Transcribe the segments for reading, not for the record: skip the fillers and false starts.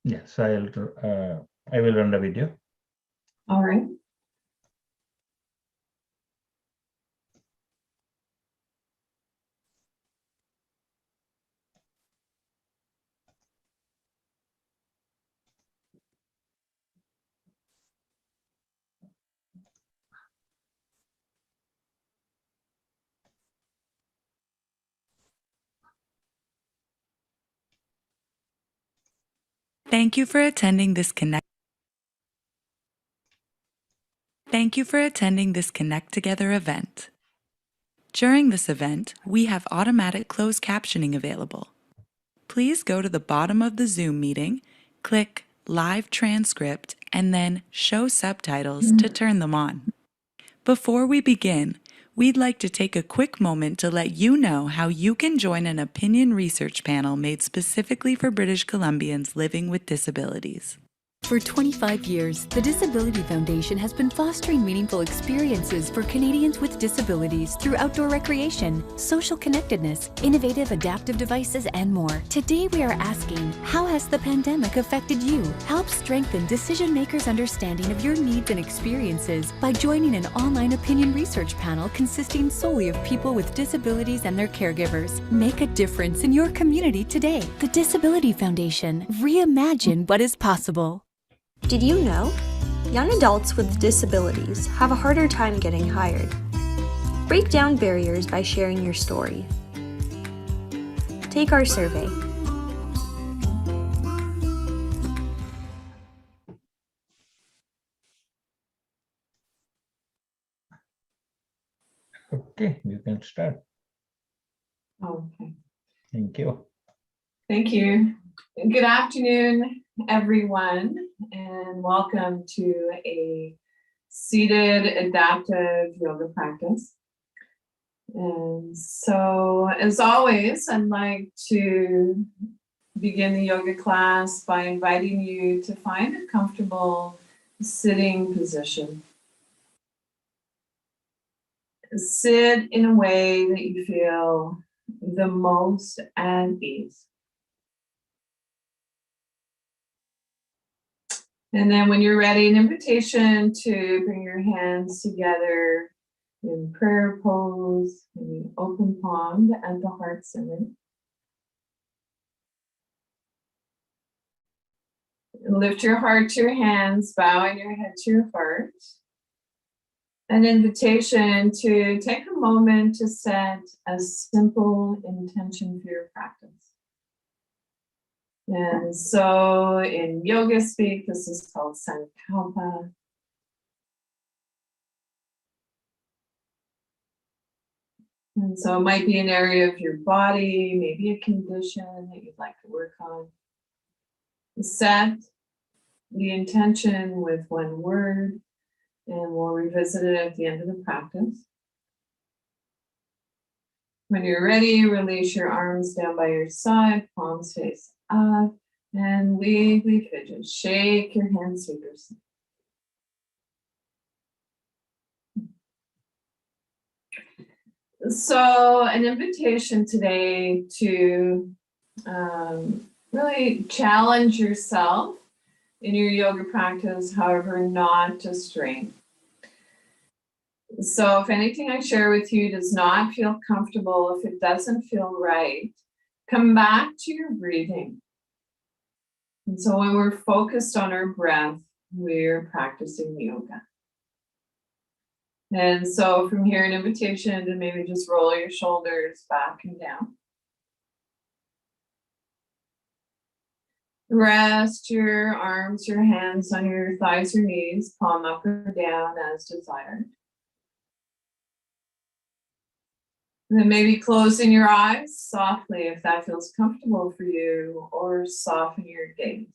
Yes, I will run the video. All right. Thank you for attending this ConnecTogether event. During this event, we have automatic closed captioning available. Please go to the bottom of the Zoom meeting, click Live Transcript, and then Show Subtitles to turn them on. Before we begin, we'd like to take a quick moment to let you know how you can join an opinion research panel made specifically for British Columbians living with disabilities. For 25 years, the Disability Foundation has been fostering meaningful experiences for Canadians with disabilities through outdoor recreation, social connectedness, innovative adaptive devices, and more. Today we are asking, how has the pandemic affected you? Help strengthen decision makers' understanding of your needs and experiences by joining an online opinion research panel consisting solely of people with disabilities and their caregivers. Make a difference in your community today. The Disability Foundation. Reimagine what is possible. Did you know? Young adults with disabilities have a harder time getting hired. Break down barriers by sharing your story. Take our survey. Okay, you can start. Okay. Thank you. Thank you. Good afternoon, everyone, and welcome to a seated adaptive yoga practice. And so, as always, I'd like to begin the yoga class by inviting you to find a comfortable sitting position. Sit in a way that you feel the most at ease. And then when you're ready, an invitation to bring your hands together in prayer pose, maybe open palm at the heart center. Lift your heart to your hands, bowing your head to your heart. An invitation to take a moment to set a simple intention for your practice. And so in yoga speak, this is called Sankalpa. And so it might be an area of your body, maybe a condition that you'd like to work on. Set the intention with one word, and we'll revisit it at the end of the practice. When you're ready, release your arms down by your side, palms face up, and wiggly fidget. Shake your hands vigorously. So an invitation today to really challenge yourself in your yoga practice, however, not to strain. So if anything I share with you does not feel comfortable, if it doesn't feel right, come back to your breathing. And so when we're focused on our breath, we're practicing yoga. And so from here, an invitation to maybe just roll your shoulders back and down. Rest your arms, your hands on your thighs or knees, palm up or down as desired. And then maybe closing your eyes softly if that feels comfortable for you, or soften your gaze.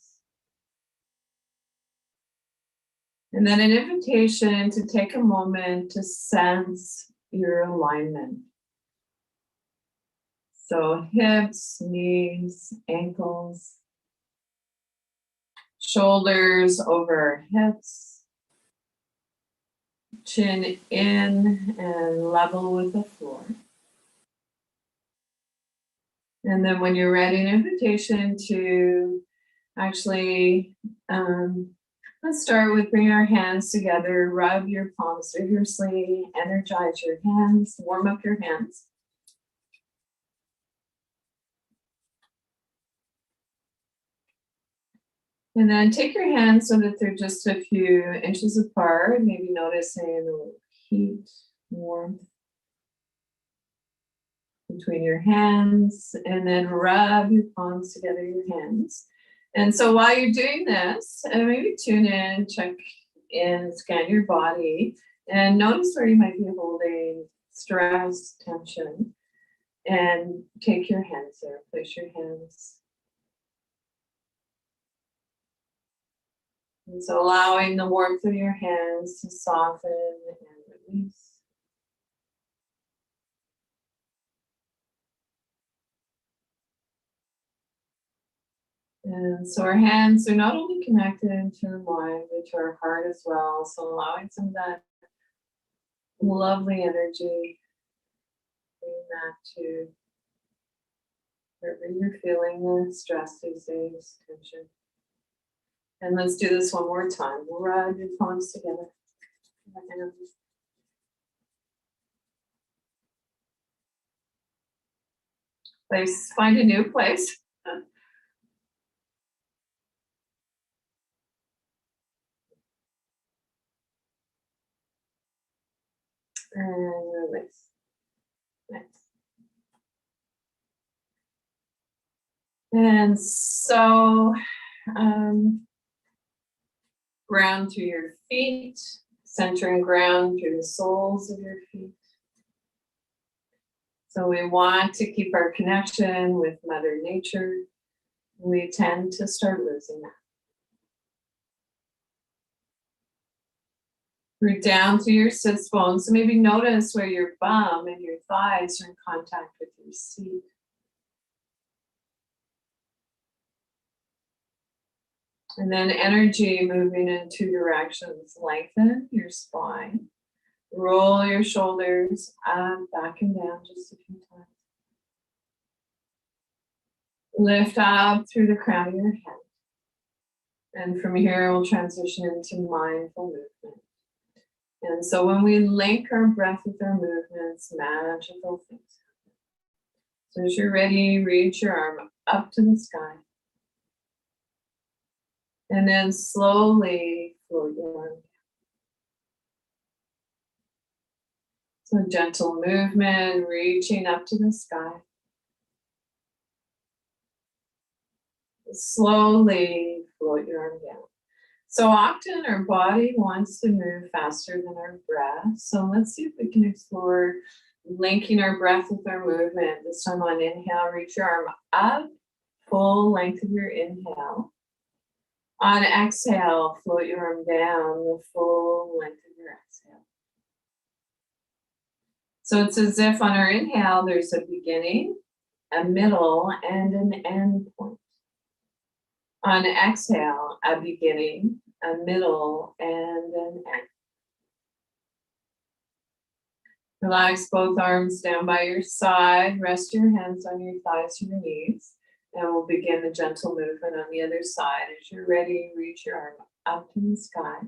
And then an invitation to take a moment to sense your alignment. So hips, knees, ankles, shoulders over hips, chin in and level with the floor. And then when you're ready, an invitation to Actually, let's start with bringing our hands together, rub your palms vigorously, energize your hands, warm up your hands. And then take your hands so that they're just a few inches apart, maybe noticing a little heat, warmth between your hands, and then rub your palms together, your hands. And so while you're doing this, maybe tune in, check in, scan your body, and notice where you might be holding stress, tension, and take your hands there, place your hands. And so allowing the warmth of your hands to soften and release. And so our hands are not only connected to our mind, but to our heart as well. So allowing some of that lovely energy, bringing that to wherever you're feeling the stress these days, tension. And let's do this one more time. We'll rub your palms together. Find a new place. And release. Nice. And so, ground through your feet, centering ground through the soles of your feet. So we want to keep our connection with Mother Nature. We tend to start losing that. Root down through your sits bones. So maybe notice where your bum and your thighs are in contact with your seat. And then energy moving in two directions. Lengthen your spine. Roll your shoulders up, back and down just a few times. Lift up through the crown of your head. And from here, we'll transition into mindful movement. And so when we link our breath with our movements, magical things happen. So as you're ready, reach your arm up to the sky. And then slowly float your arm down. So gentle movement, reaching up to the sky. Slowly float your arm down. So often our body wants to move faster than our breath. So let's see if we can explore linking our breath with our movement. This time on inhale, reach your arm up, full length of your inhale. On exhale, float your arm down, the full length of your exhale. So it's as if on our inhale, there's a beginning, a middle, and an end point. On exhale, a beginning, a middle, and an end. Relax both arms down by your side. Rest your hands on your thighs or your knees. And we'll begin the gentle movement on the other side. As you're ready, reach your arm up to the sky.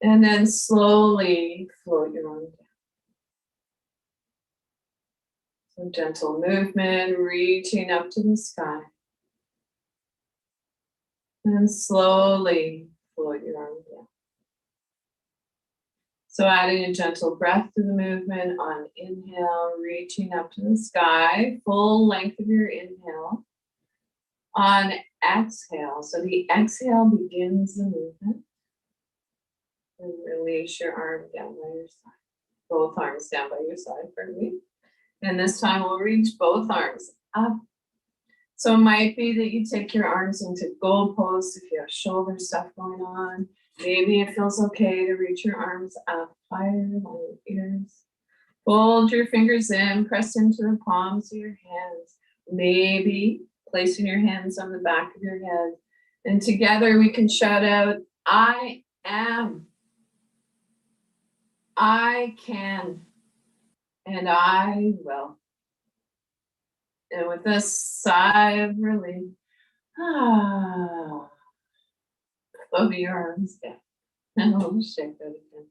And then slowly float your arm down. So gentle movement, reaching up to the sky. And slowly float your arm down. So adding a gentle breath to the movement on inhale, reaching up to the sky, full length of your inhale. On exhale, so the exhale begins the movement. And release your arm down by your side. Both arms down by your side, pardon me. And this time we'll reach both arms up. So it might be that you take your arms into goal pose if you have shoulder stuff going on. Maybe it feels okay to reach your arms up higher on your ears. Fold your fingers in, press into the palms of your hands. Maybe placing your hands on the back of your head. And together we can shout out, I am. I can. And I will. And with a sigh of relief, Ah, over your arms down. And a little shake that again.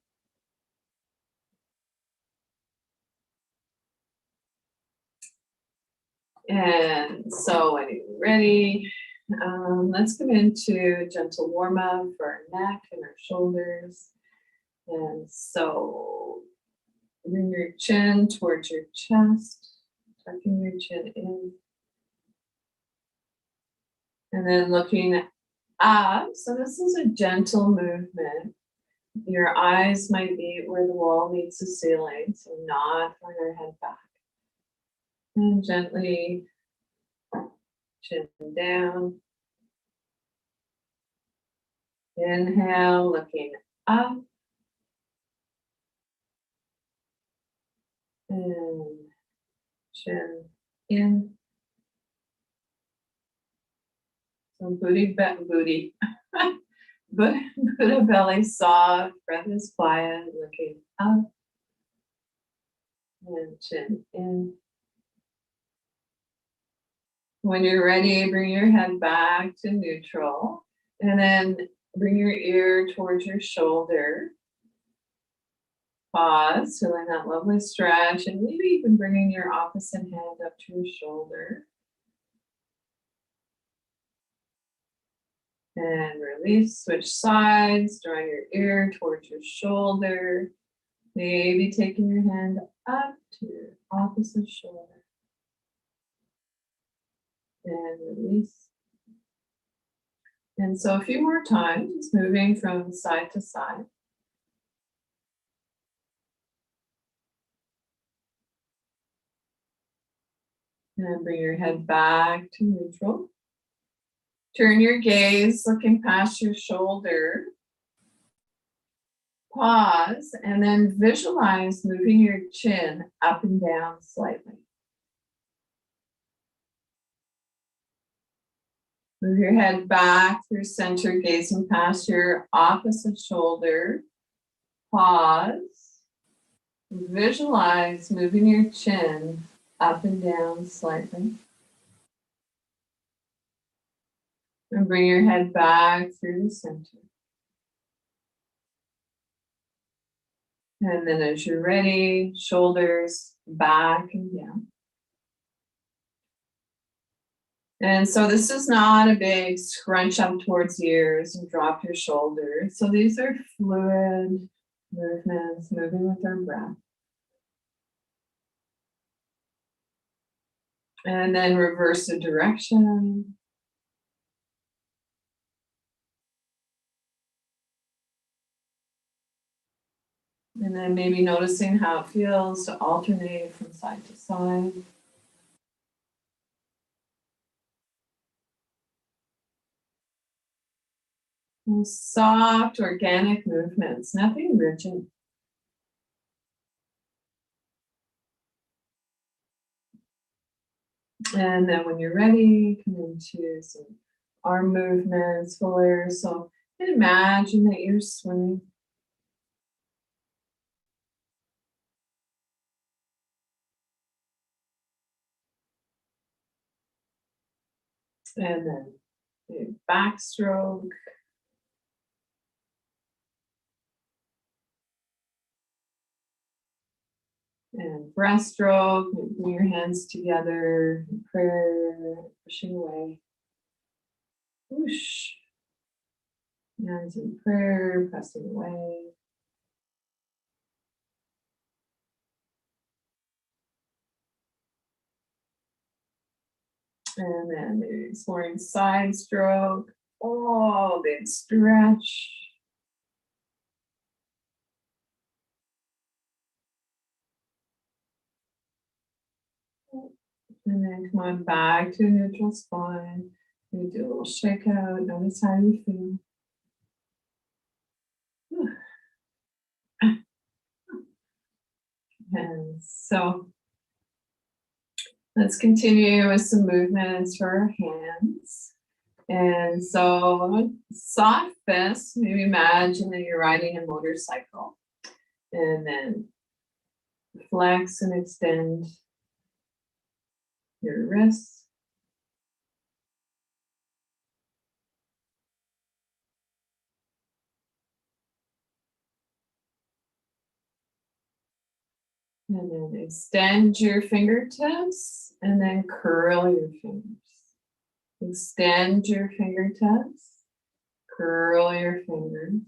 And so when you're ready, let's come into a gentle warm up for our neck and our shoulders. And so bring your chin towards your chest, tucking your chin in. And then looking up. So this is a gentle movement. Your eyes might be where the wall meets the ceiling, so not on your head back. And gently chin down. Inhale, looking up. And chin in. So Buddha belly soft, breath is quiet, looking up. And chin in. When you're ready, bring your head back to neutral. And then bring your ear towards your shoulder. Pause, feeling that lovely stretch. And maybe even bringing your opposite hand up to your shoulder. And release, switch sides, drawing your ear towards your shoulder. Maybe taking your hand up to your opposite shoulder. And release. And so a few more times, just moving from side to side. And bring your head back to neutral. Turn your gaze, looking past your shoulder. Pause, and then visualize moving your chin up and down slightly. Move your head back through center, gazing past your opposite shoulder. Pause. Visualize moving your chin up and down slightly. And bring your head back through the center. And then as you're ready, shoulders back and down. And so this is not a big scrunch up towards the ears and drop your shoulders. So these are fluid movements, moving with our breath. And then reverse the direction. And then maybe noticing how it feels to alternate from side to side. And soft, organic movements, nothing rigid. And then when you're ready, come into some arm movements, fuller. So imagine that you're swimming. And then do backstroke. And breaststroke, bring your hands together, prayer, pushing away. Whoosh. Hands in prayer, pressing away. And then maybe exploring side stroke. Oh, big stretch. And then come on back to a neutral spine. You do a little shake out. Notice how you feel. And so let's continue with some movements for our hands. And so soft fist, maybe imagine that you're riding a motorcycle. And then flex and extend your wrists. And then extend your fingertips and then curl your fingers. Extend your fingertips, curl your fingers,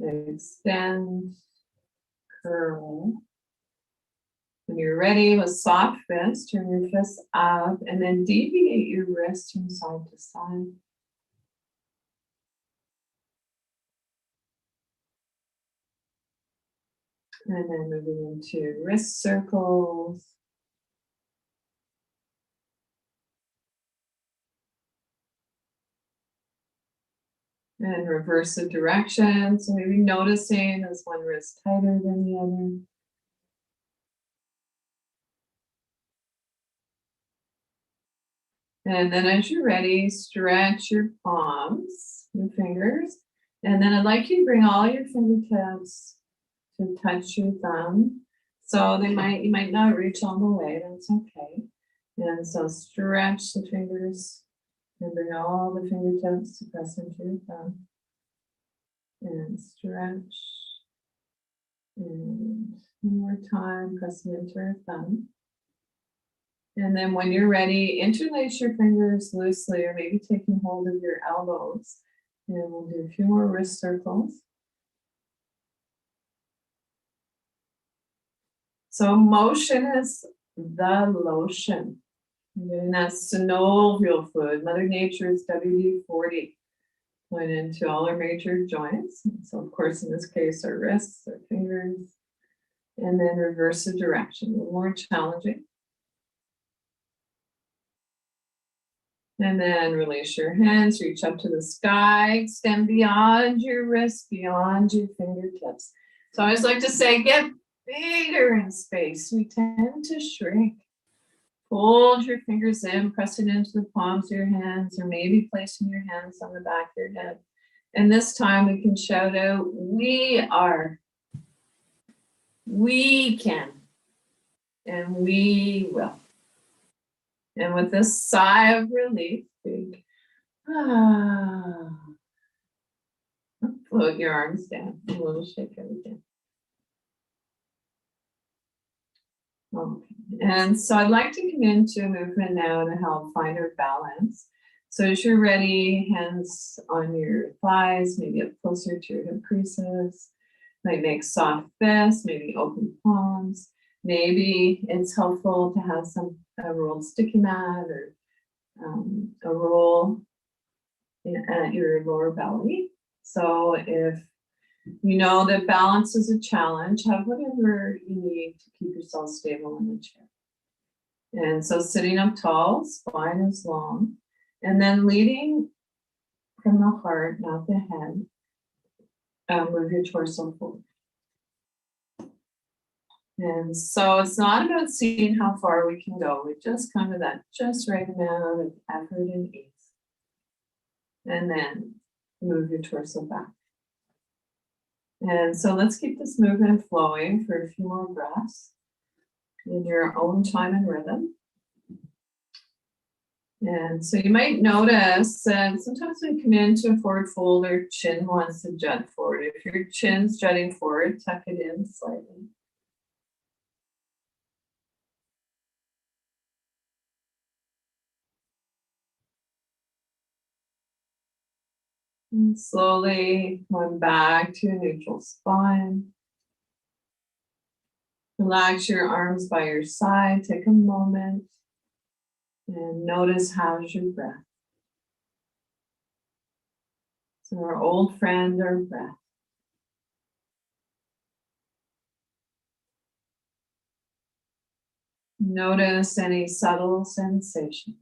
extend, curl. When you're ready with soft fists, turn your fists up and then deviate your wrists from side to side. And then moving into wrist circles. And reverse the direction. So maybe noticing is one wrist tighter than the other. And then as you're ready, stretch your palms, your fingers. And then I'd like you to bring all your fingertips to touch your thumb. So you might not reach all the way, that's okay. And so stretch the fingers and bring all the fingertips to press into your thumb. And stretch. And one more time, pressing into your thumb. And then when you're ready, interlace your fingers loosely or maybe taking hold of your elbows. And we'll do a few more wrist circles. So motion is the lotion. And then that's synovial fluid. Mother Nature's WD-40 went into all our major joints. So of course, in this case, our wrists, our fingers, and then reverse the direction, a little more challenging. And then release your hands, reach up to the sky, extend beyond your wrists, beyond your fingertips. So I always like to say, get bigger in space. We tend to shrink. Hold your fingers in, press it into the palms of your hands, or maybe placing your hands on the back of your head. And this time we can shout out, we are, we can, and we will. And with this sigh of relief, big, float your arms down, a little shake everything. Okay. And so I'd like to come into a movement now to help find our balance. So as you're ready, hands on your thighs, maybe up closer to your hip creases. Might make soft fists, maybe open palms. Maybe it's helpful to have a rolled sticky mat or a roll at your lower belly. So if you know that balance is a challenge, have whatever you need to keep yourself stable in the chair. And so sitting up tall, spine is long, and then leading from the heart, not the head, move your torso forward. And so it's not about seeing how far we can go. We just come to that just right amount of effort and ease. And then move your torso back. And so let's keep this movement flowing for a few more breaths in your own time and rhythm. And so you might notice that sometimes when you come into a forward fold, our chin wants to jut forward. If your chin's jutting forward, tuck it in slightly. And slowly going back to a neutral spine. Relax your arms by your side. Take a moment and notice how's your breath. So our old friend, our breath. Notice any subtle sensations.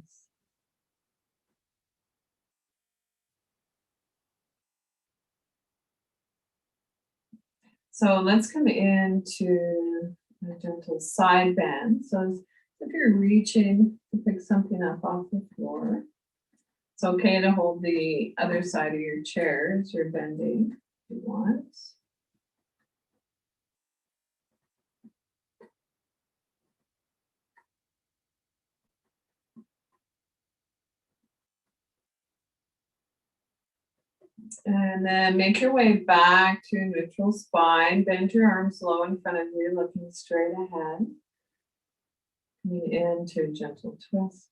So let's come into a gentle side bend. So if you're reaching to pick something up off the floor, it's okay to hold the other side of your chair as you're bending if you want. And then make your way back to neutral spine. Bend your arms low in front of you, looking straight ahead. Coming into a gentle twist.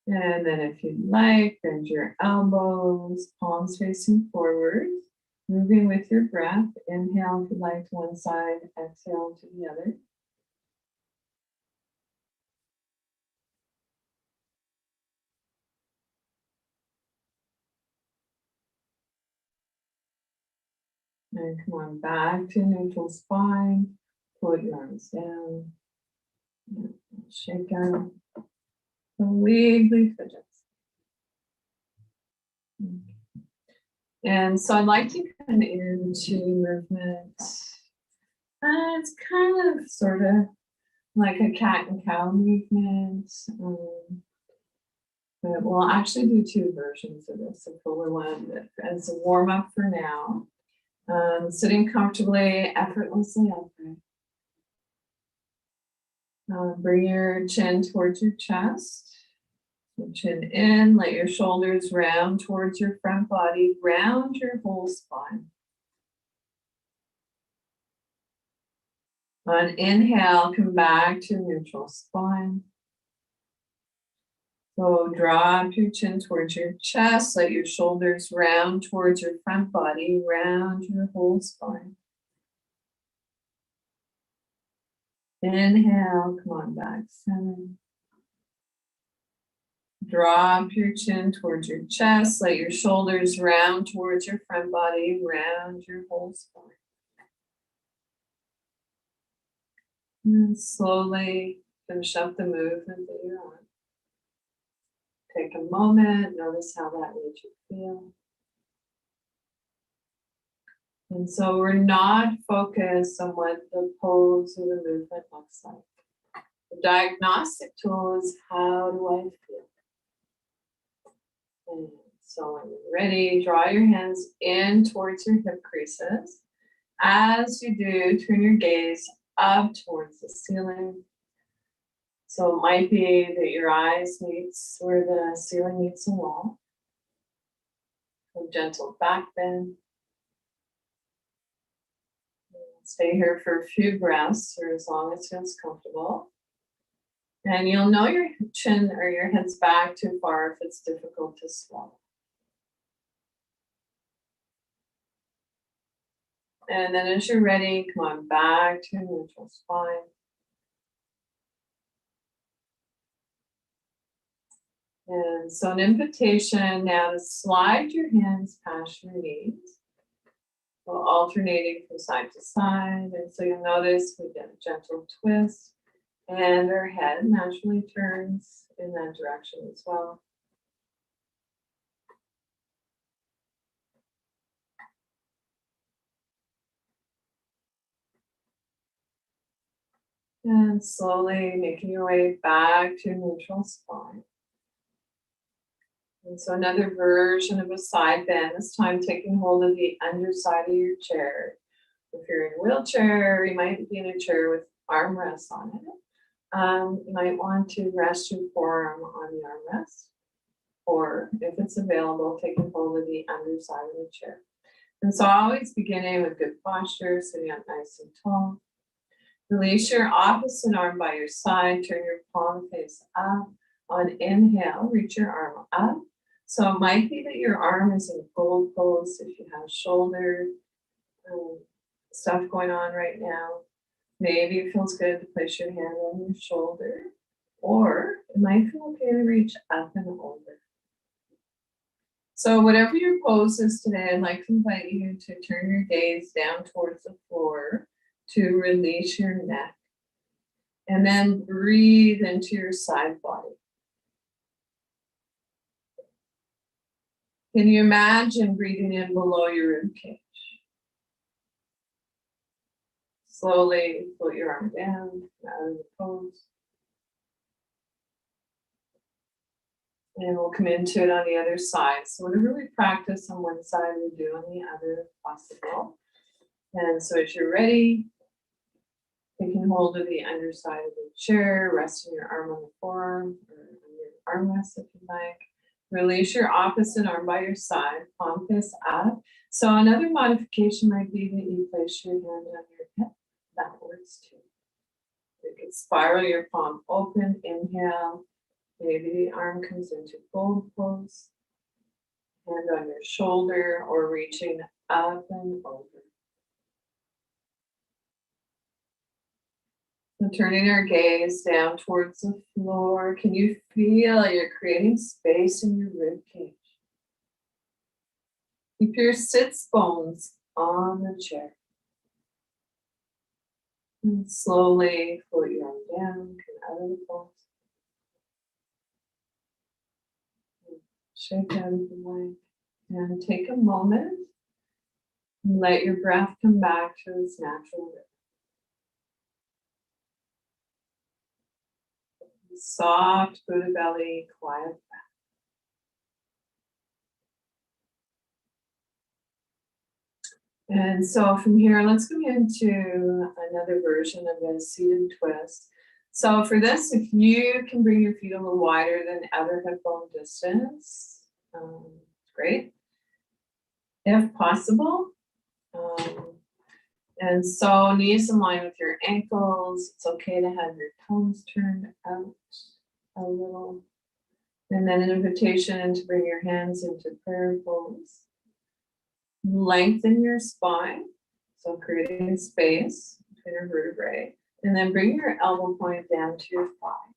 And then if you'd like, bend your elbows, palms facing forward, moving with your breath. Inhale if you like to one side, exhale to the other. And come on back to neutral spine. Pull your arms down. Shake out. The wiggly fidgets. And so I'd like to come into movement. It's kind of sort of like a cat and cow movement. But we'll actually do two versions of this, a fuller one as a warm up for now. Sitting comfortably, effortlessly upright. Bring your chin towards your chest. Chin in, let your shoulders round towards your front body, round your whole spine. On inhale, come back to neutral spine. So draw up your chin towards your chest, let your shoulders round towards your front body, round your whole spine. Inhale, come on back, center. Draw up your chin towards your chest, let your shoulders round towards your front body, round your whole spine. And slowly finish up the movement that you're on. Take a moment, notice how that made you feel. And so we're not focused on what the pose or the movement looks like. The diagnostic tool is, how do I feel? And so when you're ready, draw your hands in towards your hip creases. As you do, turn your gaze up towards the ceiling. So it might be that your eyes meets where the ceiling meets the wall. A gentle back bend. Stay here for a few breaths or as long as it feels comfortable. And you'll know your chin or your head's back too far if it's difficult to swallow. And then as you're ready, come on back to neutral spine. And so an invitation now to slide your hands past your knees. So alternating from side to side. And so you'll notice we get a gentle twist and our head naturally turns in that direction as well. And slowly making your way back to neutral spine. And so another version of a side bend, this time taking hold of the underside of your chair. If you're in a wheelchair, you might be in a chair with armrests on it. You might want to rest your forearm on the armrest, or if it's available, taking hold of the underside of the chair. And so always beginning with good posture, sitting up nice and tall. Release your opposite arm by your side, turn your palm face up. On inhale, reach your arm up. So it might be that your arm is in gold pose if you have shoulder stuff going on right now. Maybe it feels good to place your hand on your shoulder, or it might feel okay to reach up and over. So whatever your pose is today, I'd like to invite you to turn your gaze down towards the floor to release your neck. And then breathe into your side body. Can you imagine breathing in below your rib cage? Slowly float your arm down out of the pose. And we'll come into it on the other side. So whatever we practice on one side, we do on the other if possible. And so as you're ready, Taking hold of the underside of the chair, resting your arm on the forearm or on your armrest if you like. Release your opposite arm by your side, palm face up. So another modification might be that you place your hand on your hip. That works too. You can spiral your palm open, inhale. Maybe the arm comes into fold pose. Hand on your shoulder or reaching up and over. So turning our gaze down towards the floor. Can you feel you're creating space in your rib cage? Keep your sits bones on the chair. And slowly float your arm down, come out of the pose. Shake out of the leg. And take a moment and let your breath come back to its natural rhythm. Soft Buddha belly, quiet breath. And so from here, let's go into another version of a seated twist. So for this, if you can bring your feet a little wider than outer hip bone distance, great, if possible. And so knees in line with your ankles. It's okay to have your toes turned out a little. And then an invitation to bring your hands into prayer pose. Lengthen your spine. So creating space between your vertebrae. And then bring your elbow point down to your thigh.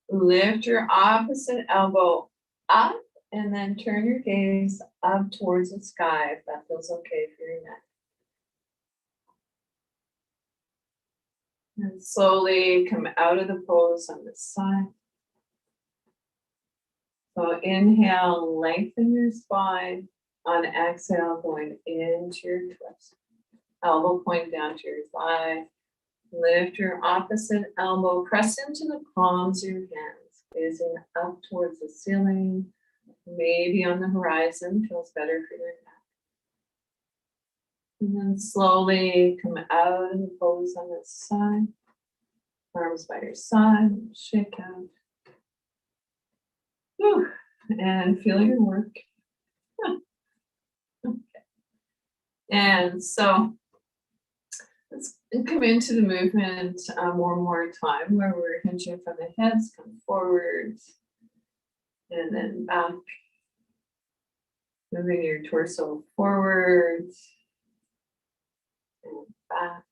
Lift your opposite elbow up and then turn your gaze up towards the sky if that feels okay for your neck. And slowly come out of the pose on this side. So inhale, lengthen your spine. On exhale, going into your twist. Elbow point down to your thigh. Lift your opposite elbow. Press into the palms of your hands. Gazing up towards the ceiling. Maybe on the horizon. Feels better for your neck. And then slowly come out of the pose on this side. Arms by your side. Shake out. Whew. And feel your work. Okay. And so let's come into the movement one more time where we're hinging from the hips, come forward, and then back. Moving your torso forward and back.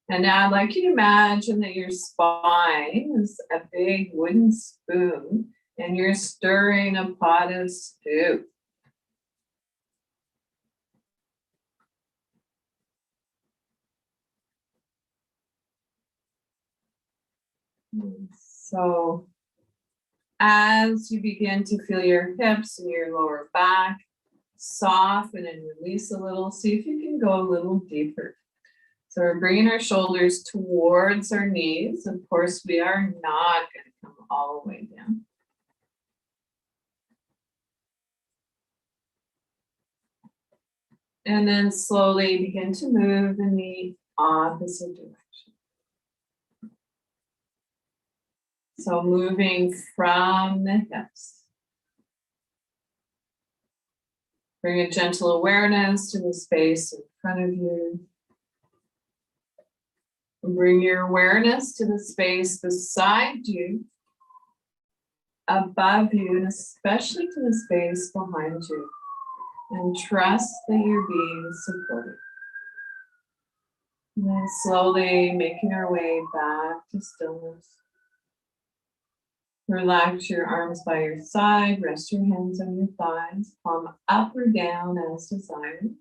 And now I'd like you to imagine that your spine is a big wooden spoon and you're stirring a pot of stew. So as you begin to feel your hips and your lower back soften and release a little, see if you can go a little deeper. So we're bringing our shoulders towards our knees. Of course, we are not going to come all the way down. And then slowly begin to move in the opposite direction. So moving from the hips. Bring a gentle awareness to the space in front of you. Bring your awareness to the space beside you, above you, and especially to the space behind you. And trust that you're being supported. And then slowly making our way back to stillness. Relax your arms by your side, rest your hands on your thighs, palm up or down as desired.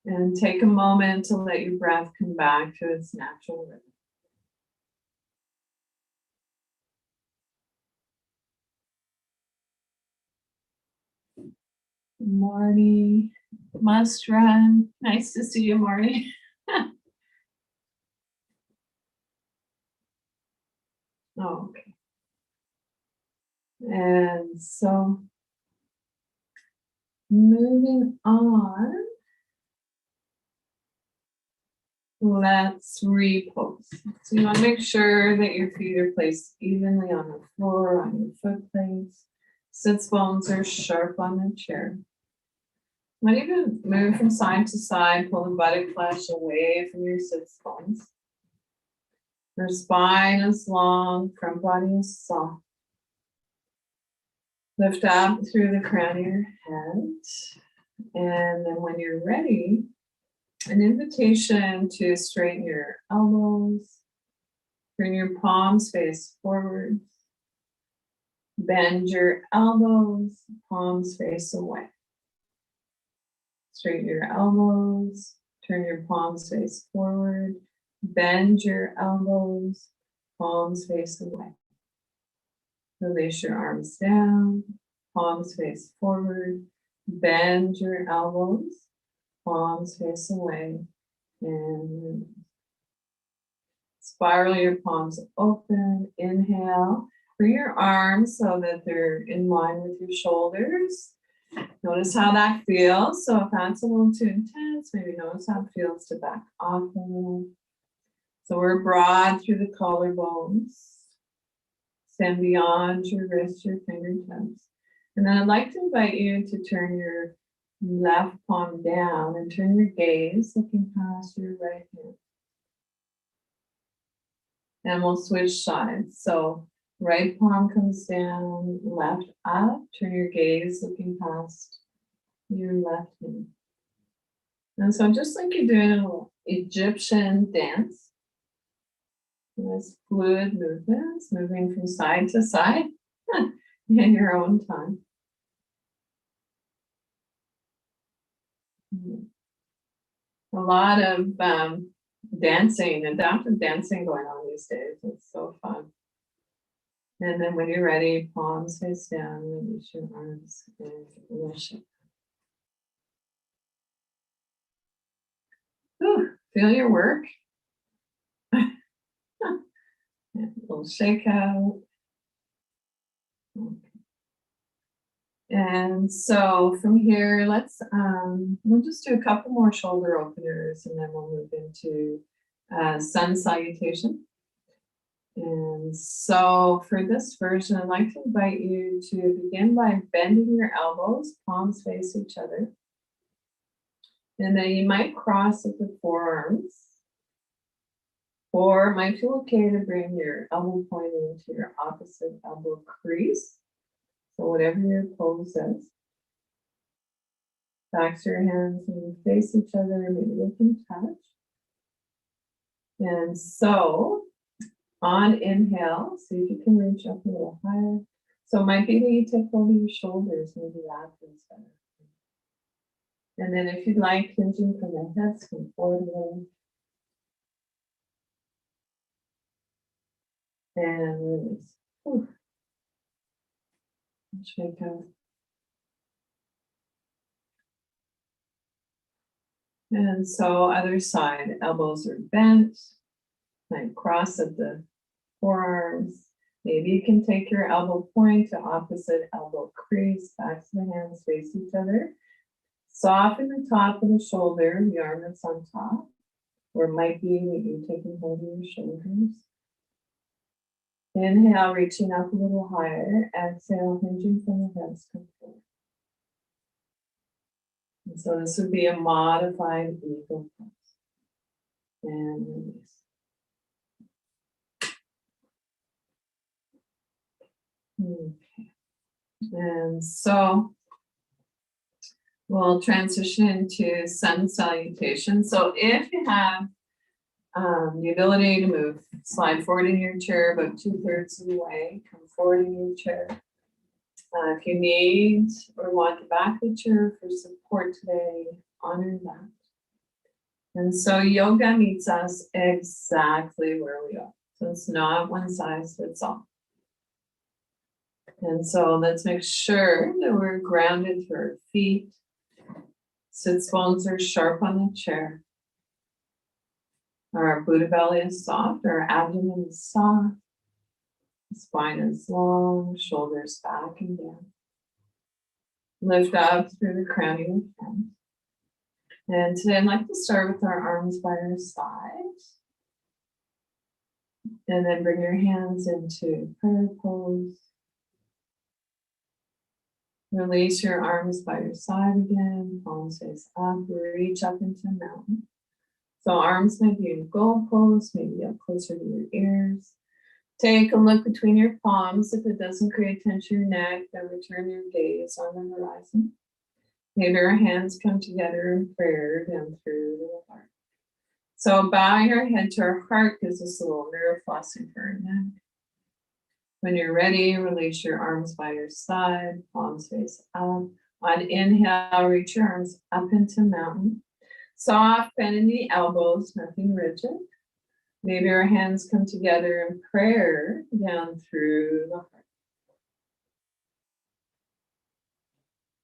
And take a moment to let your breath come back to its natural rhythm. Marty, must run. Nice to see you, Marty. Oh, okay. And so moving on. let's repose. So you want to make sure that your feet are placed evenly on the floor, on your foot plates. Sits bones are sharp on the chair. Might even move from side to side, pull the buttock flesh away from your sits bones. Your spine is long, front body is soft. Lift up through the crown of your head. And then when you're ready, an invitation to straighten your elbows. Bring your palms face forward. Bend your elbows, palms face away. Straighten your elbows, turn your palms face forward. Bend your elbows, palms face away. Release your arms down, palms face forward. Bend your elbows, palms face away, and release. Spiral your palms open. Inhale. Bring your arms so that they're in line with your shoulders. Notice how that feels. So if that's a little too intense, maybe notice how it feels to back off a little. So we're broad through the collarbones. Stand beyond your wrists, your fingertips. And then I'd like to invite you to turn your left palm down and turn your gaze looking past your right hand. And we'll switch sides. So right palm comes down, left up. Turn your gaze looking past your left hand. And so just like you're doing an Egyptian dance, nice fluid movements, moving from side to side in your own time. A lot of dancing, adaptive dancing going on these days. It's so fun. And then when you're ready, palms face down, release your arms and worship. Feel your work. A little shake out. Okay. And so from here, we'll just do a couple more shoulder openers and then we'll move into sun salutation. And so for this version, I'd like to invite you to begin by bending your elbows, palms face each other. And then you might cross at the forearms. Or it might feel okay to bring your elbow point into your opposite elbow crease. So whatever your pose is. Backs your hands and face each other, maybe they can touch. And so on inhale, see if you can reach up a little higher. So it might be that you take hold of your shoulders, maybe that feels better. And then if you'd like, hinging from the hips, come forward a little. And release. Whew. Shake out. And so other side, elbows are bent. Might cross at the forearms. Maybe you can take your elbow point to opposite elbow crease. Backs of the hands face each other. Soften the top of the shoulder, the arm that's on top. Or it might be that you're taking hold of your shoulders. Inhale, reaching up a little higher. Exhale, hinging from the hips, come forward. And so this would be a modified eagle pose. And release. Okay. And so we'll transition into sun salutation. So if you have the ability to move, slide forward in your chair about 2/3 of the way, come forward in your chair. If you need or want the back of the chair for support today, honor that. And so yoga meets us exactly where we are. So it's not one size fits all. And so let's make sure that we're grounded through our feet. Sits bones are sharp on the chair. Our Buddha belly is soft, our abdomen is soft. The spine is long, shoulders back and down. Lift up through the crown of your head. And today I'd like to start with our arms by our sides. And then bring your hands into prayer pose. Release your arms by your side again. Palms face up. Reach up into mountain. So arms might be in goal pose, maybe up closer to your ears. Take a look between your palms. If it doesn't create tension in your neck, then return your gaze on the horizon. Maybe our hands come together in prayer down through the heart. So bowing our head to our heart gives us a little nerve flossing for our neck. When you're ready, release your arms by your side, palms face up. On inhale, reach your arms up into mountain. Soft bend in the elbows, nothing rigid. Maybe our hands come together in prayer down through the heart.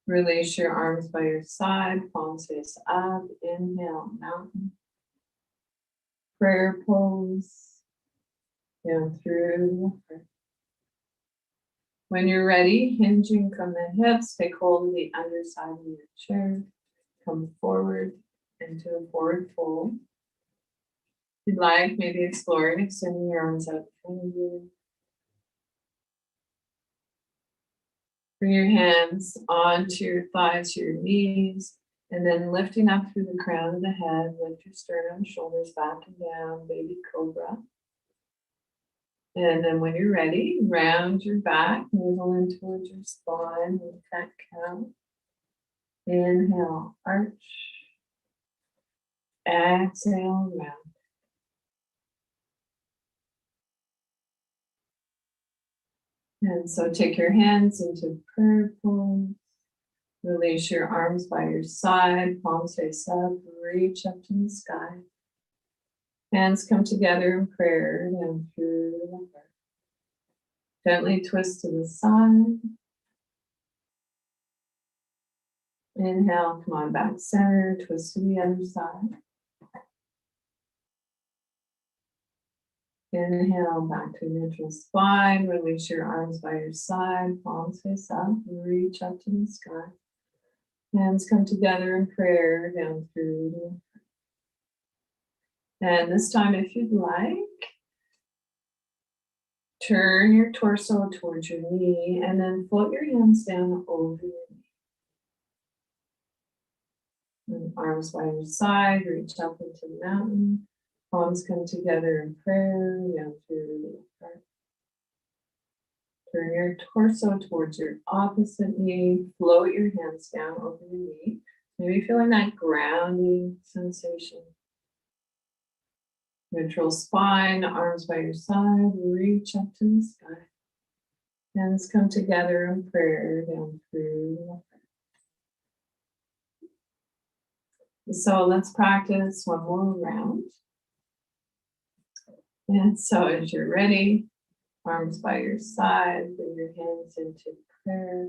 Release your arms by your side, palms face up. Inhale, mountain. Prayer pose down through the heart. When you're ready, hinging from the hips, take hold of the underside of your chair. Come forward into a forward fold. If you'd like, maybe explore extending your arms out in front of you. Bring your hands onto your thighs, your knees, and then lifting up through the crown of the head, lift your sternum, shoulders back and down, baby cobra. And then when you're ready, round your back, navel in towards your spine with cat cow. Inhale, arch. Exhale, round. And so take your hands into prayer pose. Release your arms by your side, palms face up, reach up to the sky. Hands come together in prayer down through the heart. Gently twist to the side. Inhale, come on back center, twist to the other side. Inhale, back to neutral spine. Release your arms by your side, palms face up, reach up to the sky. Hands come together in prayer down through the heart. And this time, if you'd like, turn your torso towards your knee and then float your hands down over your knee. And arms by your side, reach up into the mountain. Palms come together in prayer down through the heart. Turn your torso towards your opposite knee. Float your hands down over your knee. Maybe feeling that grounding sensation. Neutral spine, arms by your side, reach up to the sky. Hands come together in prayer down through the heart. So let's practice one more round. And so as you're ready, arms by your side, bring your hands into prayer.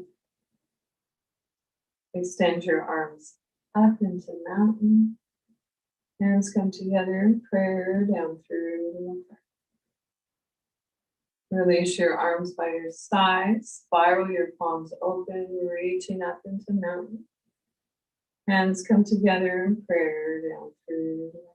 Extend your arms up into mountain. Hands come together in prayer down through the heart. Release your arms by your side. Spiral your palms open, reaching up into mountain. Hands come together in prayer down through the heart.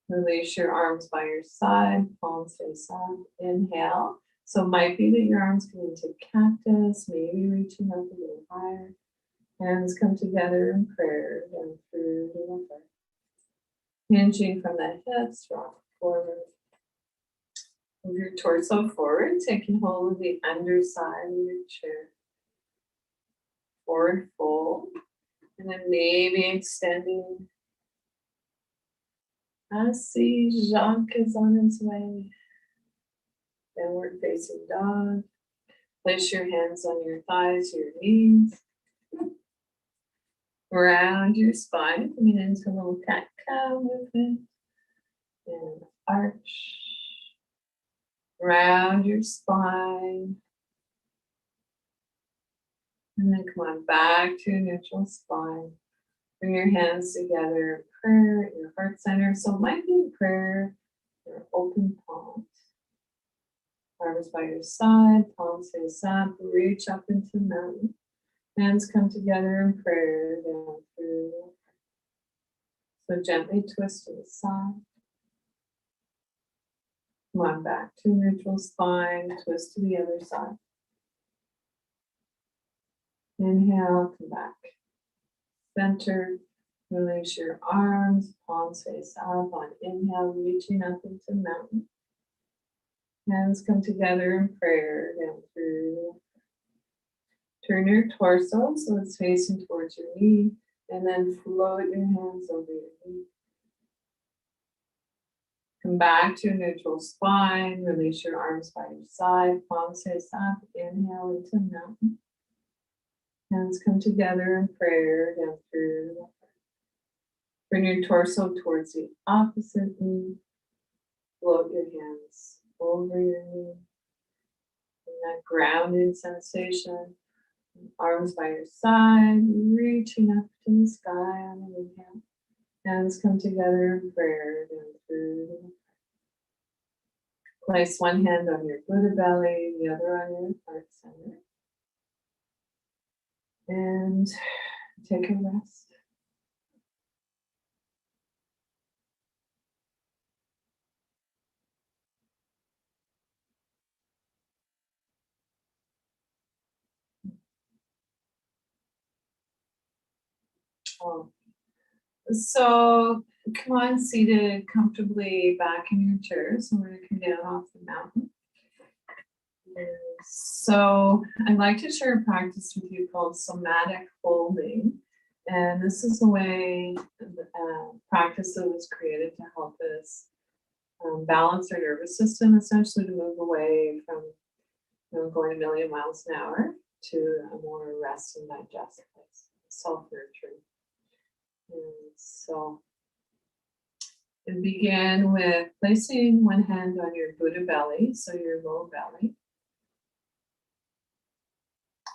Release your arms by your side. Palms face up. Inhale. So it might be that your arms come into cactus, maybe reaching up a little higher. Hands come together in prayer down through the heart. Hinging from the hips, rock forward. Move your torso forward, taking hold of the underside of your chair. Forward fold. And then maybe extending. I see Jacques is on his way. Downward facing dog. Place your hands on your thighs, your knees. Round your spine, coming into a little cat-cow movement. And arch. Round your spine. And then come on back to neutral spine. Bring your hands together in prayer at your heart center. So it might be prayer, your open palms. Arms by your side, palms face up, reach up into the mountain. Hands come together in prayer down through. So gently twist to the side. Come on back to neutral spine, twist to the other side. Inhale, come back. Center, release your arms, palms face up on inhale, reaching up into the mountain. Hands come together in prayer down through. Turn your torso so it's facing towards your knee, and then float your hands over your knee. Come back to a neutral spine, release your arms by your side, palms face up, inhale into the mountain. Hands come together in prayer down through. Bring your torso towards the opposite knee. Float your hands over your knee. And that grounded sensation. Arms by your side, reaching up to the sky on an inhale. Hands come together in prayer down through. Place one hand on your Buddha belly, the other on your heart center. And take a rest. So come on, seated comfortably back in your chair. So we're going to come down off the mountain. So I'd like to share a practice with you called Somatic Folding. And this is a way, practice that was created to help us balance our nervous system, essentially to move away from going a million miles an hour to a more rest and digest place, self-nurturing. And so and begin with placing one hand on your Buddha belly, so your low belly,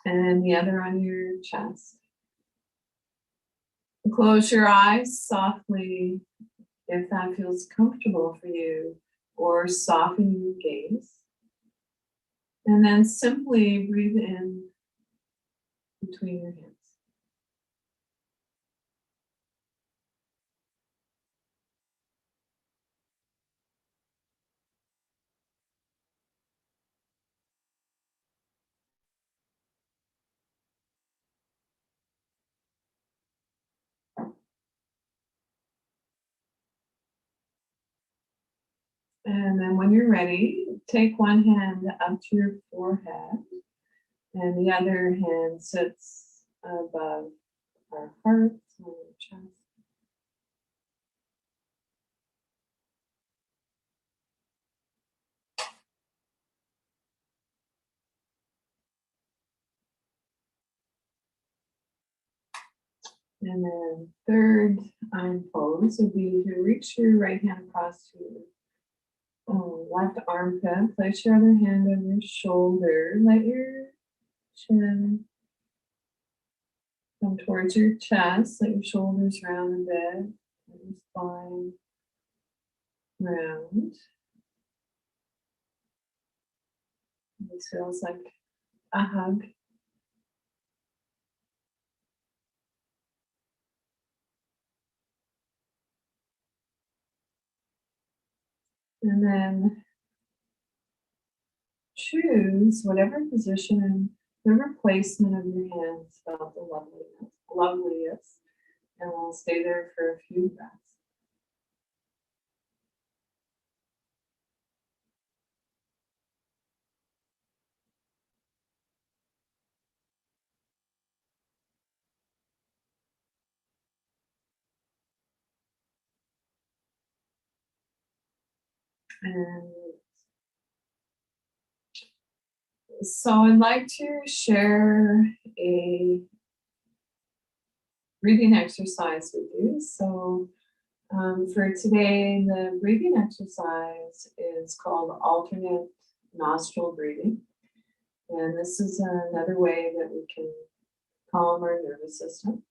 and the other on your chest. Close your eyes softly if that feels comfortable for you, or soften your gaze. And then simply breathe in between your hands. And then when you're ready, take one hand up to your forehead, and the other hand sits above our hearts on your chest. And then third pose would be to reach your right hand across to your left armpit. Place your other hand on your shoulder. Let your chin come towards your chest. Let your shoulders round a bit. Let your spine round. This feels like a hug. And then choose whatever position, whatever placement of your hands felt the loveliest, and we'll stay there for a few breaths. And so I'd like to share a breathing exercise with you. So for today, the breathing exercise is called alternate nostril breathing. And this is another way that we can calm our nervous system.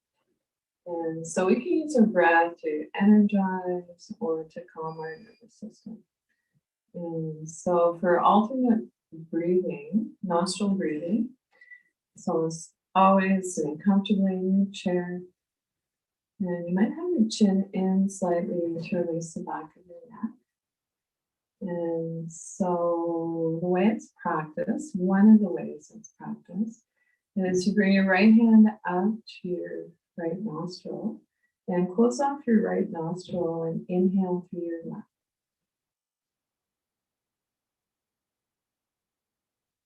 And so we can use our breath to energize or to calm our nervous system. And so for alternate breathing, nostril breathing, so Always sitting comfortably in your chair. And you might have your chin in slightly to release the back of your neck. And so the way it's practiced, one of the ways it's practiced, is you bring your right hand up to your right nostril and close off your right nostril and inhale through your left.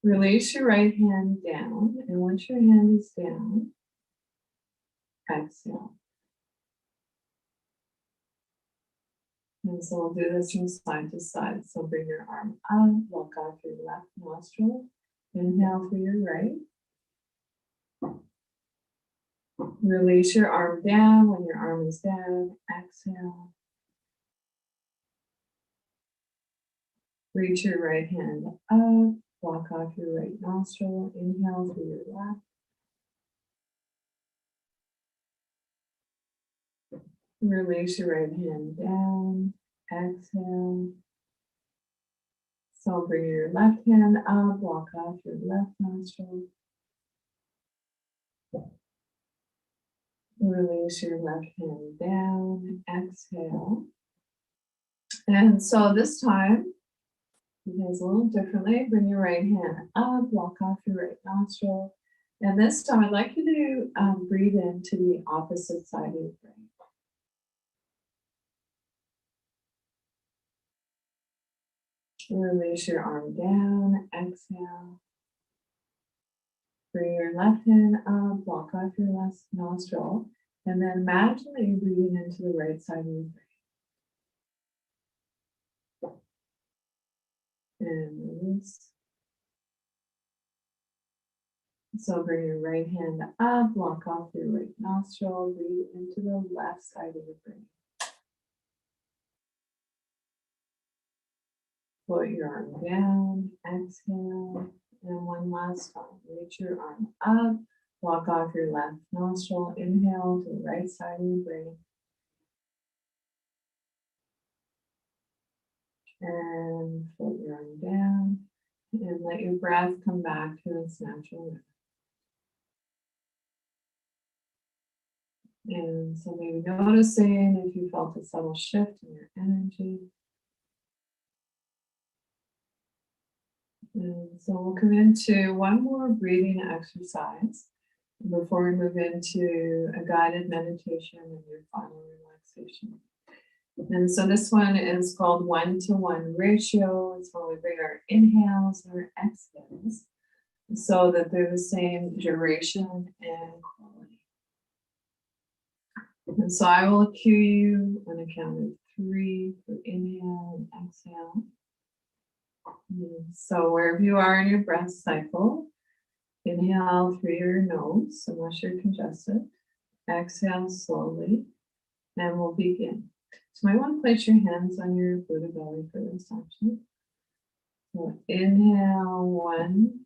Release your right hand down, and once your hand is down, exhale. And so we'll do this from side to side. So bring your arm up, walk off your left nostril, inhale through your right. Release your arm down. When your arm is down, exhale. Reach your right hand up, walk off your right nostril, inhale through your left. Release your right hand down, exhale. So bring your left hand up, walk off your left nostril. Release your left hand down, exhale. And so this time, it is a little differently. Bring your right hand up, walk off your right nostril. And this time, I'd like you to breathe into the opposite side of your brain. Release your arm down, exhale. Bring your left hand up, walk off your left nostril, and then imagine that you're breathing into the right side of your brain. And release. So bring your right hand up, walk off your right nostril, breathe into the left side of your brain. Put your arm down, exhale, and one last time. Reach your arm up, walk off your left nostril, inhale to the right side of your brain. And put your arm down, and let your breath come back to its natural rhythm. And so maybe noticing if you felt a subtle shift in your energy. And so we'll come into one more breathing exercise before we move into a guided meditation and your final relaxation. And so this one is called 1-to-1 ratio. It's when we bring our inhales and our exhales so that they're the same duration and quality. And so I will cue you on a count of 3 for inhale and exhale. So wherever you are in your breath cycle, inhale through your nose unless you're congested. Exhale slowly, and we'll begin. So you might want to place your hands on your Buddha belly for this action. So inhale, 1,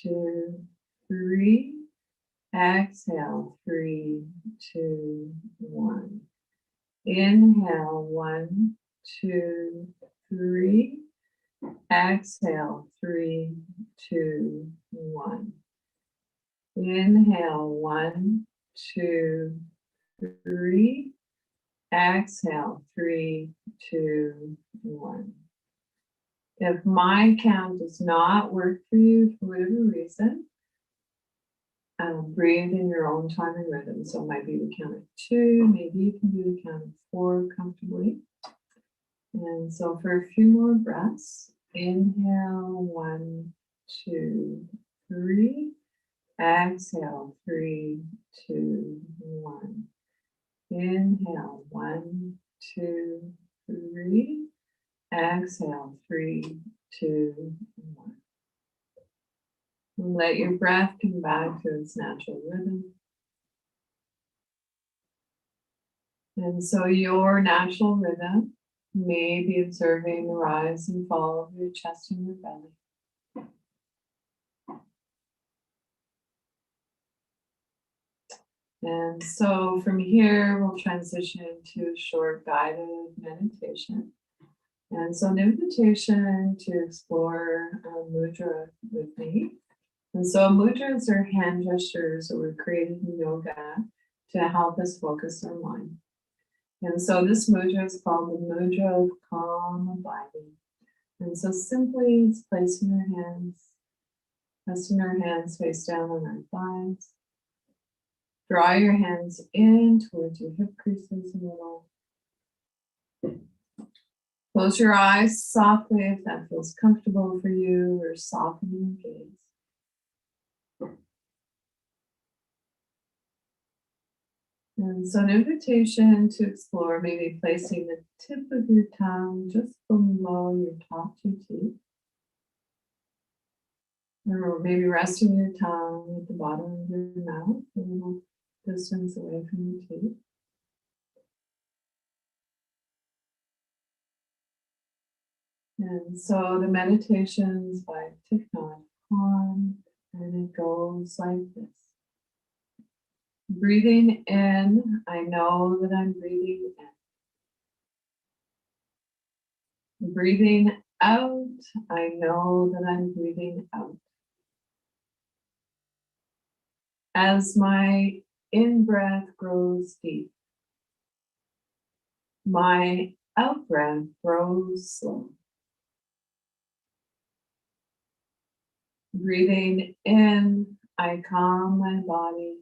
2, 3. Exhale, 3, 2, 1. Inhale, 1, 2, 3. Exhale, 3, 2, 1. Inhale, 1, 2, 3. Exhale, 3, 2, 1. If my count does not work for you for whatever reason, breathe in your own time and rhythm. So it might be the count of 2, maybe you can do the count of 4 comfortably. And so for a few more breaths, inhale, 1, 2, 3. Exhale, 3, 2, 1. Inhale, 1, 2, 3. Exhale, 3, 2, 1. And let your breath come back to its natural rhythm. And so your natural rhythm may be observing the rise and fall of your chest and your belly. And so from here, we'll transition to a short guided meditation. And so an invitation to explore Mudra with me. And so mudras are hand gestures that were created in yoga to help us focus our mind. And so this mudra is called the mudra of calm abiding. And so simply it's placing your hands, resting our hands face down on our thighs. Draw your hands in towards your hip creases a little. Close your eyes softly if that feels comfortable for you, or soften your gaze. And so an invitation to explore, maybe placing the tip of your tongue just below your top two teeth. Or maybe resting your tongue at the bottom of your mouth, a little distance away from your teeth. And so the meditation's by Thich Nhat Hanh, and it goes like this. Breathing in, I know that I'm breathing in. Breathing out, I know that I'm breathing out. As my in-breath grows deep, my out-breath grows slow. Breathing in, I calm my body.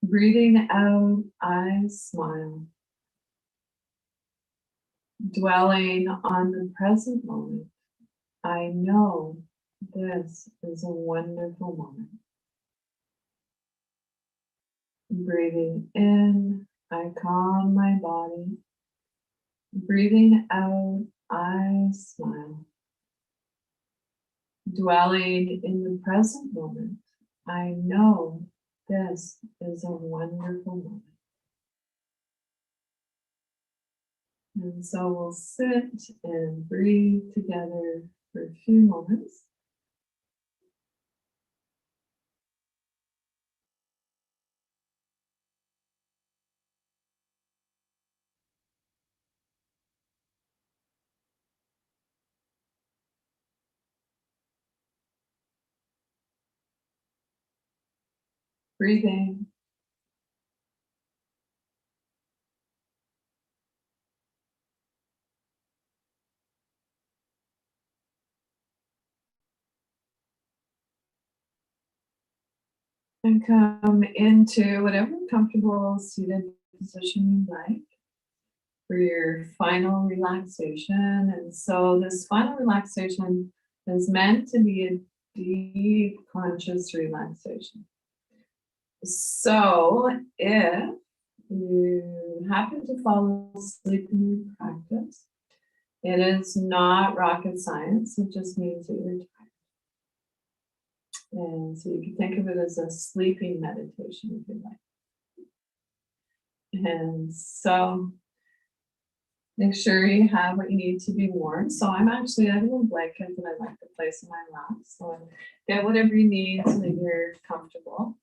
Breathing out, I smile. Dwelling on the present moment, I know this is a wonderful moment. Breathing in, I calm my body. Breathing out, I smile. Dwelling in the present moment, I know this is a wonderful moment. And so we'll sit and breathe together for a few moments. Breathing. And come into whatever comfortable seated position you like for your final relaxation. And so this final relaxation is meant to be a deep conscious relaxation. So if you happen to fall asleep in your practice, it is not rocket science. It just means that you're tired. And so you can think of it as a sleeping meditation if you like. And so make sure you have what you need to be warm. So I have a little blanket that I like to place in my lap. So get whatever you need so that you're comfortable.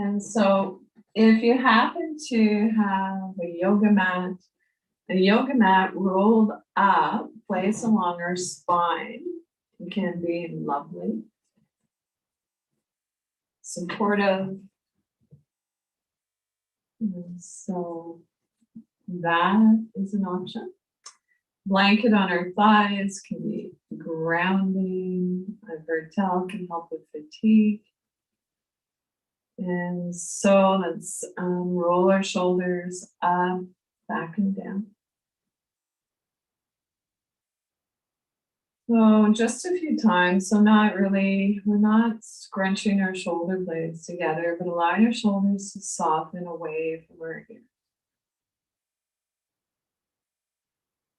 And so if you happen to have a yoga mat rolled up, placed along our spine, it can be lovely, supportive. And so that is an option. Blanket on our thighs can be grounding. I've heard tell can help with fatigue. And so let's roll our shoulders up, back and down. So just a few times, so not really, we're not scrunching our shoulder blades together, but allow your shoulders to soften away from our ears.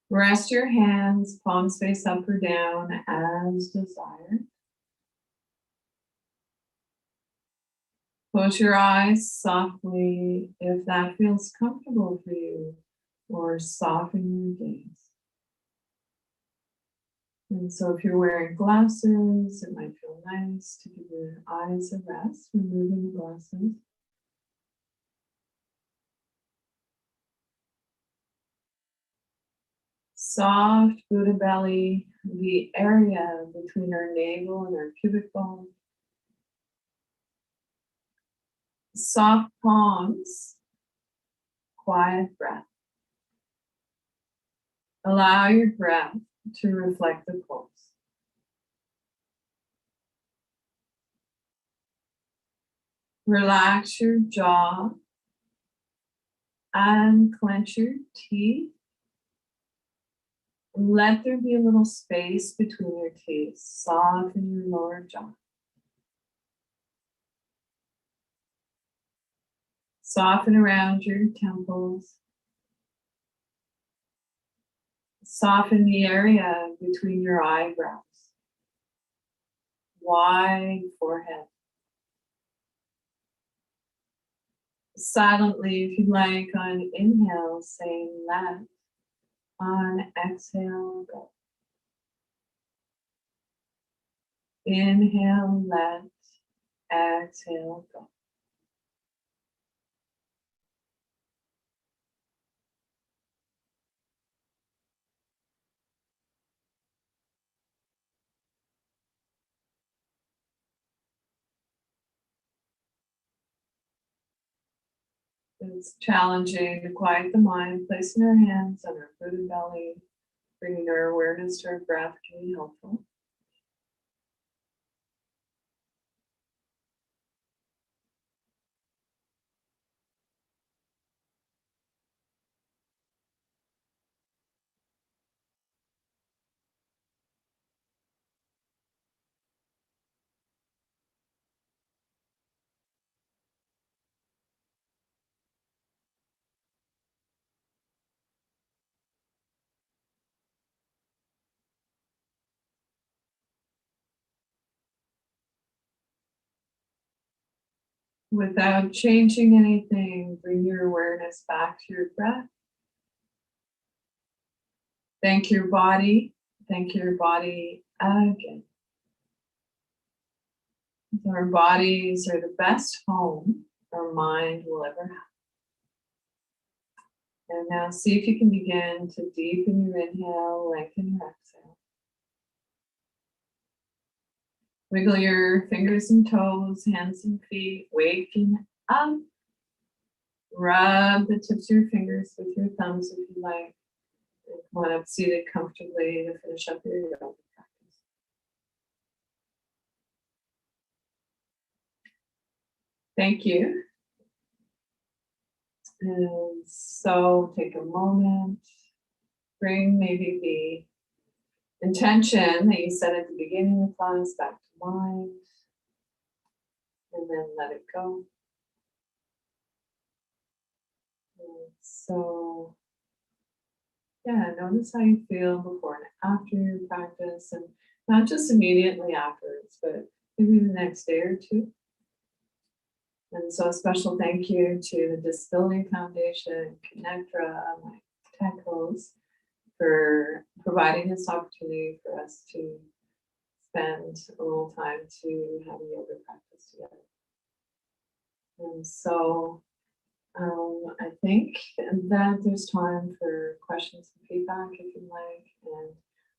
Rest your hands, palms face up or down as desired. Close your eyes softly if that feels comfortable for you, or soften your gaze. And so if you're wearing glasses, it might feel nice to give your eyes a rest, removing the glasses. soft Buddha belly, the area between our navel and our pubic bone. Soft palms, quiet breath. Allow your breath to reflect the pulse. Relax your jaw and clench your teeth. Let there be a little space between your teeth. Soften your lower jaw. Soften around your temples. Soften the area between your eyebrows. Wide forehead. Silently, if you'd like, on inhale, say let. On exhale, go. Inhale, let. Exhale, go. It's challenging to quiet the mind. Placing our hands on our Buddha belly, bringing our awareness to our breath can be helpful. Without changing anything, bring your awareness back to your breath. Thank your body. Thank your body again. Our bodies are the best home our mind will ever have. And now see if you can begin to deepen your inhale, lengthen your exhale. Wiggle your fingers and toes, hands and feet, waking up. Rub the tips of your fingers with your thumbs if you like. And come on up seated comfortably to finish up your yoga practice. Thank you. And so take a moment, bring maybe the intention that you said at the beginning of the class back to mind, and then let it go. And so, yeah, notice how you feel before and after your practice, and not just immediately afterwards, but maybe the next day or two. And so a special thank you to the Disability Foundation, ConnecTogether, my tech hosts, for providing this opportunity for us to spend a little time to have a yoga practice together. And so I think that there's time for questions and feedback if you like. And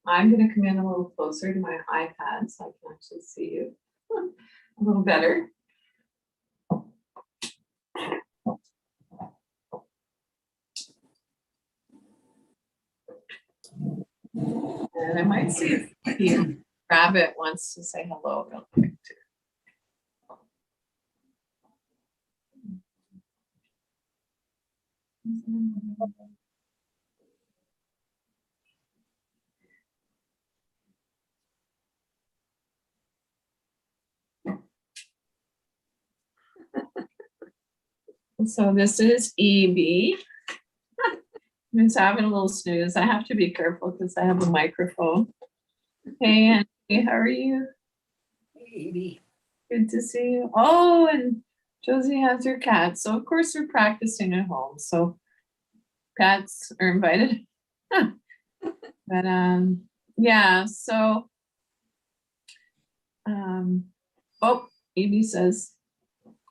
I'm going to come in a little closer to my iPad so I can actually see you a little better. And I might see if Rabbit wants to say hello real quick too. So this is EB. He's having a little snooze. I have to be careful because I have a microphone. Hey, Andy, how are you? Hey, Good to see you. Oh, and Josie has her cat. So of course we're practicing at home. So cats are invited. But yeah, so oh, Amy says,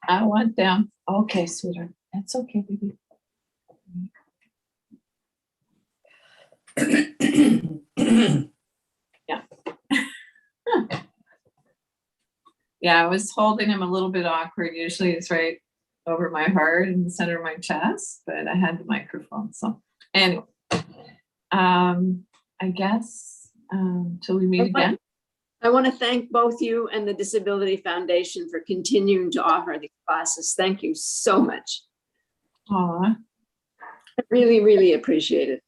I want them. Okay, sweetheart. That's okay, baby. Yeah, I was holding him a little bit awkward. Usually it's right over my heart in the center of my chest, but I had the microphone. So anyway, I guess till we meet again. I want to thank both you and the Disability Foundation for continuing to offer these classes. Thank you so much. Aw, I really, really appreciate it.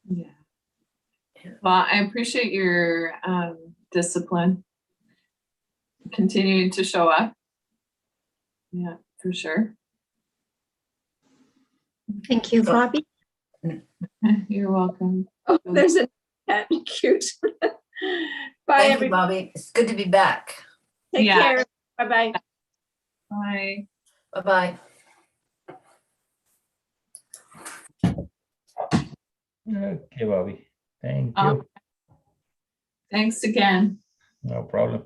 yeah. Well, I appreciate your discipline, continuing to show up. Yeah, for sure. Thank you, Bobbie. You're welcome. Oh, there's a cat. Cute. Bye, Thank you, everybody. Bobbie. It's good to be back. Take Yeah. care. Bye-bye. Bye. Bye-bye. Okay, Bobbie. Thank Um, you. Thanks again. No problem.